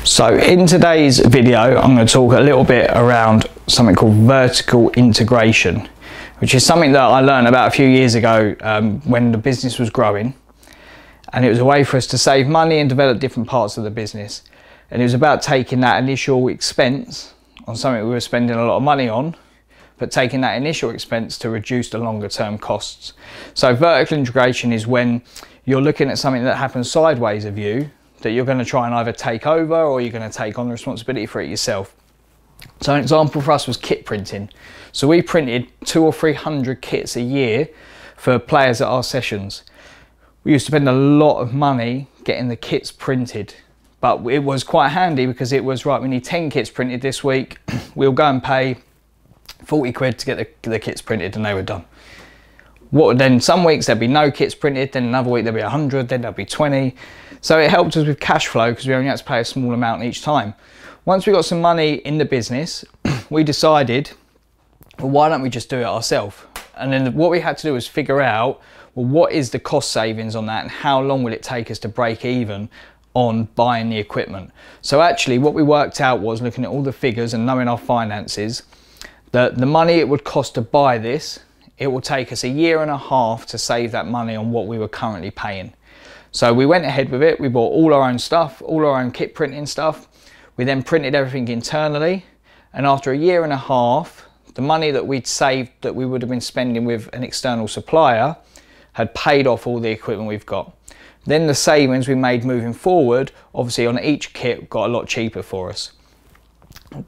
So in today's video, I'm going to talk a little bit around something called vertical integration, which is something that I learned about a few years ago when the business was growing. And it was a way for us to save money and develop different parts of the business. And it was about taking that initial expense on something we were spending a lot of money on, but taking that initial expense to reduce the longer term costs. So vertical integration is when you're looking at something that happens sideways of you, that you're going to try and either take over or you're going to take on the responsibility for it yourself. So an example for us was kit printing. So we printed 200 or 300 kits a year for players at our sessions. We used to spend a lot of money getting the kits printed, but it was quite handy because it was, right, we need 10 kits printed this week. We'll go and pay 40 quid to get the kits printed and they were done. Then some weeks there'd be no kits printed, then another week there'd be 100, then there'd be 20. So it helped us with cash flow because we only had to pay a small amount each time. Once we got some money in the business, we decided, well, why don't we just do it ourselves? And then what we had to do was figure out, well, what is the cost savings on that and how long will it take us to break even on buying the equipment? So actually what we worked out was, looking at all the figures and knowing our finances, that the money it would cost to buy this, it will take us 1.5 years to save that money on what we were currently paying. So we went ahead with it. We bought all our own stuff, all our own kit printing stuff. We then printed everything internally. And after 1.5 years, the money that we'd saved that we would have been spending with an external supplier had paid off all the equipment we've got. Then the savings we made moving forward, obviously on each kit, got a lot cheaper for us.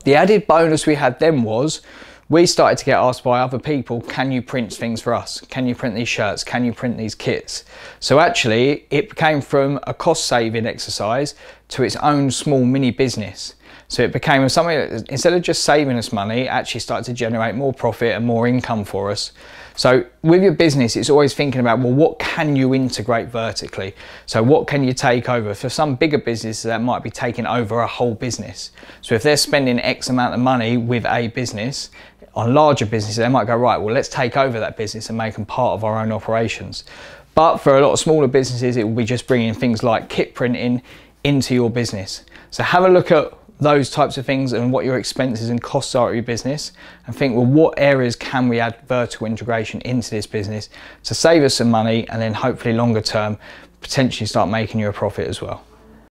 The added bonus we had then was, we started to get asked by other people, can you print things for us? Can you print these shirts? Can you print these kits? So actually it became from a cost saving exercise to its own small mini business. So it became something that, instead of just saving us money, actually started to generate more profit and more income for us. So with your business, it's always thinking about, well, what can you integrate vertically? So what can you take over? For some bigger businesses, that might be taking over a whole business. So if they're spending X amount of money with a business, on larger businesses, they might go, right, well, let's take over that business and make them part of our own operations. But for a lot of smaller businesses, it will be just bringing things like kit printing into your business. So have a look at those types of things and what your expenses and costs are at your business, and think, well, what areas can we add vertical integration into this business to save us some money, and then hopefully longer term potentially start making you a profit as well.